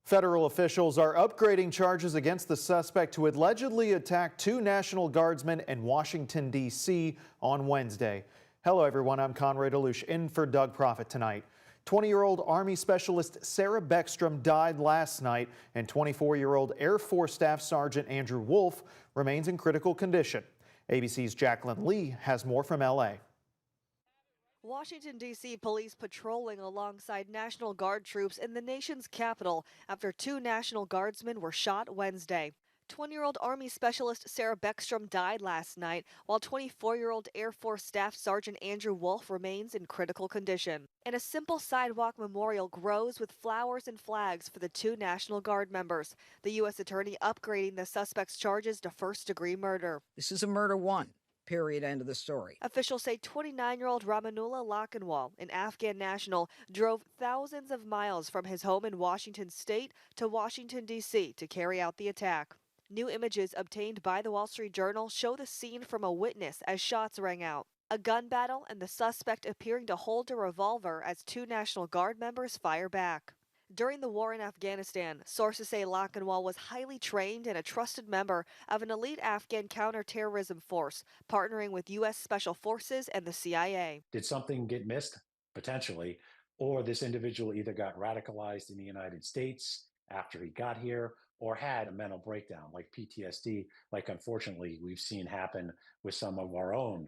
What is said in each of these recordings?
Federal officials are upgrading charges against the suspect who allegedly attacked two National Guardsmen in Washington, D.C. on Wednesday. Hello, everyone. I'm Conrad Alush in for Doug Profit tonight. 20-year-old Army Specialist Sarah Beckstrom died last night, and 24-year-old Air Force Staff Sergeant Andrew Wolf remains in critical condition. ABC's Jacqueline Lee has more from L.A. Washington, D.C. police patrolling alongside National Guard troops in the nation's capital after two National Guardsmen were shot Wednesday. 20-year-old Army Specialist Sarah Beckstrom died last night, while 24-year-old Air Force Staff Sergeant Andrew Wolf remains in critical condition. And a simple sidewalk memorial grows with flowers and flags for the two National Guard members. The U.S. Attorney upgrading the suspect's charges to first-degree murder. This is a murder one. Period. End of the story. Officials say 29-year-old Ramanullah Lakhanwal, an Afghan national, drove thousands of miles from his home in Washington state to Washington, D.C. to carry out the attack. New images obtained by the Wall Street Journal show the scene from a witness as shots rang out. A gun battle and the suspect appearing to hold a revolver as two National Guard members fire back. During the war in Afghanistan, sources say Lakhanwal was highly trained and a trusted member of an elite Afghan counterterrorism force, partnering with U.S. Special Forces and the CIA. Did something get missed? Potentially. Or this individual either got radicalized in the United States after he got here, or had a mental breakdown like PTSD, like unfortunately we've seen happen with some of our own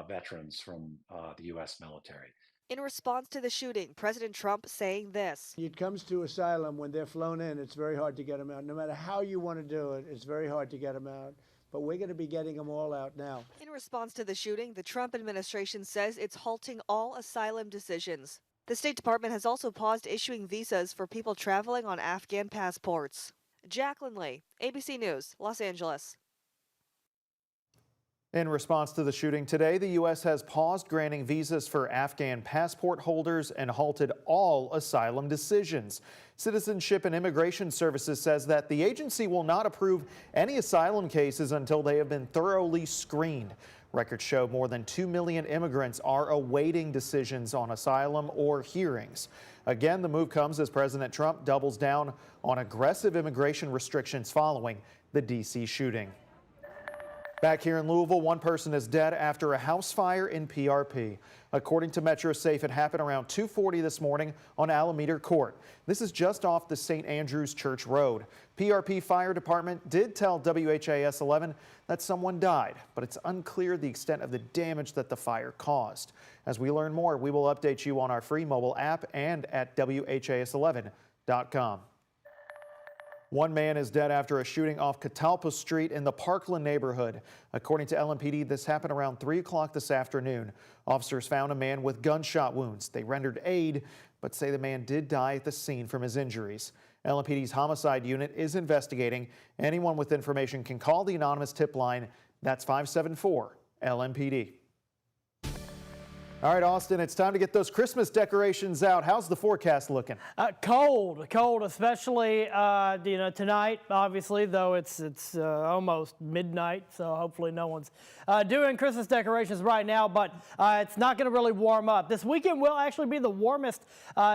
veterans from the U.S. military. In response to the shooting, President Trump saying this. It comes to asylum when they're flown in, it's very hard to get them out. No matter how you want to do it, it's very hard to get them out. But we're going to be getting them all out now. In response to the shooting, the Trump administration says it's halting all asylum decisions. The State Department has also paused issuing visas for people traveling on Afghan passports. Jacqueline Lee, ABC News, Los Angeles. In response to the shooting today, the U.S. has paused granting visas for Afghan passport holders and halted all asylum decisions. Citizenship and Immigration Services says that the agency will not approve any asylum cases until they have been thoroughly screened. Records show more than 2 million immigrants are awaiting decisions on asylum or hearings. Again, the move comes as President Trump doubles down on aggressive immigration restrictions following the D.C. shooting. Back here in Louisville, one person is dead after a house fire in PRP. According to Metro Safe, it happened around 2:40 this morning on Alameda Court. This is just off the St. Andrews Church Road. PRP Fire Department did tell WHAS11 that someone died, but it's unclear the extent of the damage that the fire caused. As we learn more, we will update you on our free mobile app and at WHAS11.com. One man is dead after a shooting off Catalpa Street in the Parkland neighborhood. According to LMPD, this happened around 3 o'clock this afternoon. Officers found a man with gunshot wounds. They rendered aid, but say the man did die at the scene from his injuries. LMPD's homicide unit is investigating. Anyone with information can call the anonymous tip line. That's 574-LMPD. All right, Austin, it's time to get those Christmas decorations out. How's the forecast looking? Cold, especially tonight. Obviously, though it's almost midnight, so hopefully no one's doing Christmas decorations right now. But it's not going to really warm up. This weekend will actually be the warmest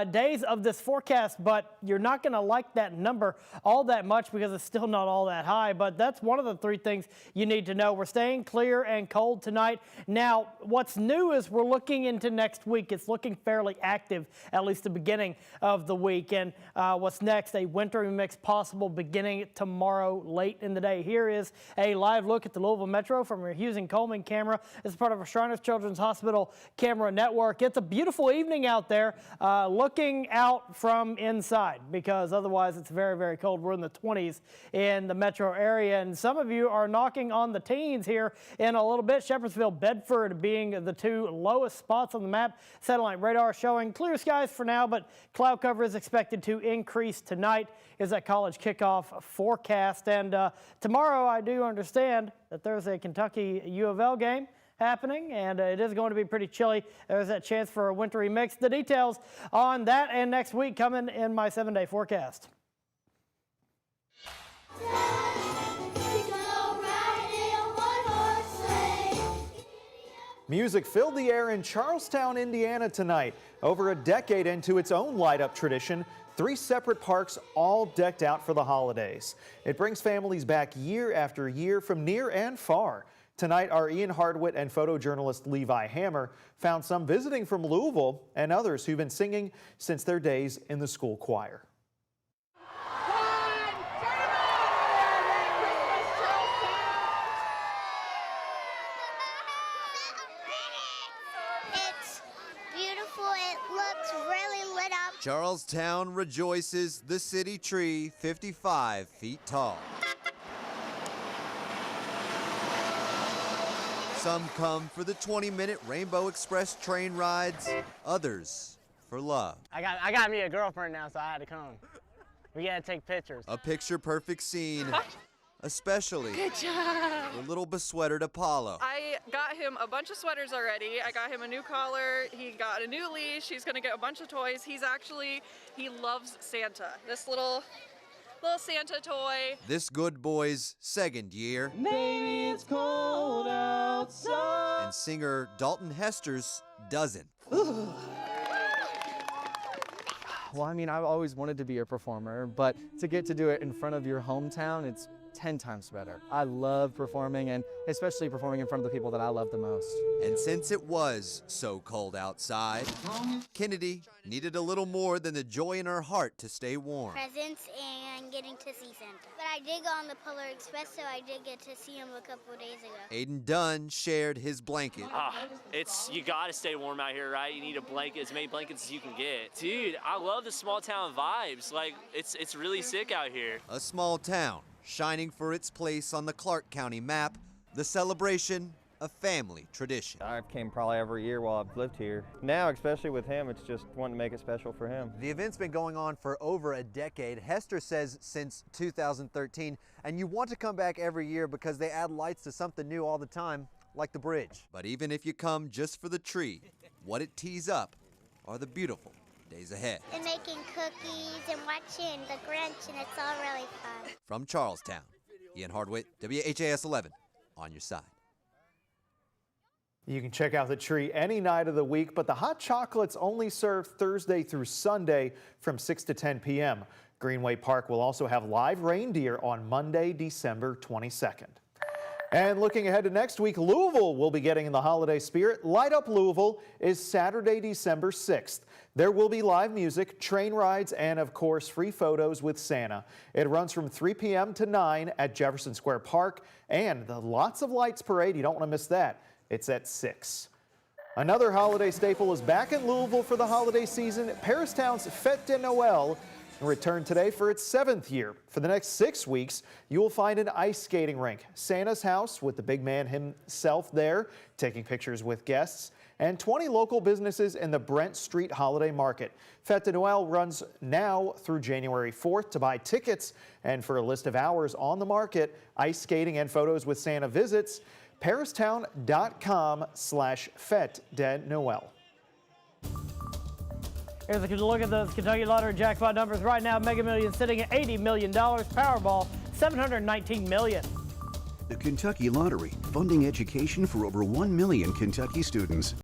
days of this forecast, but you're not going to like that number all that much because it's still not all that high. But that's one of the three things you need to know. We're staying clear and cold tonight. Now, what's new is we're looking into next week. It's looking fairly active, at least the beginning of the week. And what's next? A wintry mix possible beginning tomorrow late in the day. Here is a live look at the Louisville Metro from your Hughes and Coleman camera. It's part of our Shriners Children's Hospital camera network. It's a beautiful evening out there, looking out from inside because otherwise it's very, very cold. We're in the 20s in the metro area, and some of you are knocking on the teens here in a little bit. Shepherdsville, Bedford being the two lowest spots on the map. Satellite radar showing clear skies for now, but cloud cover is expected to increase tonight. Is that college kickoff forecast. And tomorrow I do understand that there's a Kentucky U of L game happening, and it is going to be pretty chilly. There's that chance for a wintry mix. The details on that and next week coming in my 7-day forecast. Music filled the air in Charlestown, Indiana tonight. Over a decade into its own light-up tradition, 3 separate parks all decked out for the holidays. It brings families back year after year from near and far. Tonight, our Ian Hardwitt and photojournalist Levi Hammer found some visiting from Louisville and others who've been singing since their days in the school choir. It's beautiful. It looks really lit up. Charlestown rejoices, the city tree 55 feet tall. Some come for the 20-minute Rainbow Express train rides, others for love. I got me a girlfriend now, so I had to come. We gotta take pictures. A picture-perfect scene, especially for little besweatered Apollo. I got him a bunch of sweaters already. I got him a new collar. He got a new leash. He's gonna get a bunch of toys. He loves Santa. This little Santa toy. This good boy's 2nd year. Maybe it's cold outside. And singer Dalton Hester's doesn't. Well, I mean, I've always wanted to be a performer, but to get to do it in front of your hometown, it's 10 times better. I love performing, and especially performing in front of the people that I love the most. And since it was so cold outside, Kennedy needed a little more than the joy in her heart to stay warm. Presents and getting to see Santa. But I did go on the Polar Express, so I did get to see him a couple days ago. Aiden Dunn shared his blanket. You gotta stay warm out here, right? You need a blanket, as many blankets as you can get. Dude, I love the small town vibes. Like, it's really sick out here. A small town shining for its place on the Clark County map, the celebration a family tradition. I came probably every year while I've lived here. Now, especially with him, it's just wanting to make it special for him. The event's been going on for over a decade. Hester says since 2013, and you want to come back every year because they add lights to something new all the time, like the bridge. But even if you come just for the tree, what it tees up are the beautiful days ahead. And making cookies and watching the Grinch, and it's all really fun. From Charlestown, Ian Hardwitt, WHAS11, on your side. You can check out the tree any night of the week, but the hot chocolate's only served Thursday through Sunday from 6 to 10 p.m. Greenway Park will also have live reindeer on Monday, December 22nd. And looking ahead to next week, Louisville will be getting in the holiday spirit. Light Up Louisville is Saturday, December 6th. There will be live music, train rides, and of course, free photos with Santa. It runs from 3 p.m. to 9 at Jefferson Square Park, and the Lots of Lights Parade, you don't want to miss that. It's at 6. Another holiday staple is back in Louisville for the holiday season. Paristown's Fête de Noël returned today for its 7th year. For the next 6 weeks, you will find an ice skating rink, Santa's house with the big man himself there, taking pictures with guests, and 20 local businesses in the Brent Street Holiday Market. Fête de Noël runs now through January 4th. To buy tickets and for a list of hours on the market, ice skating and photos with Santa visits, paristown.com/Fête de Noël. Here's a look at those Kentucky Lottery jackpot numbers right now. Mega Millions sitting at $80 million. Powerball, $719 million. The Kentucky Lottery, funding education for over 1 million Kentucky students.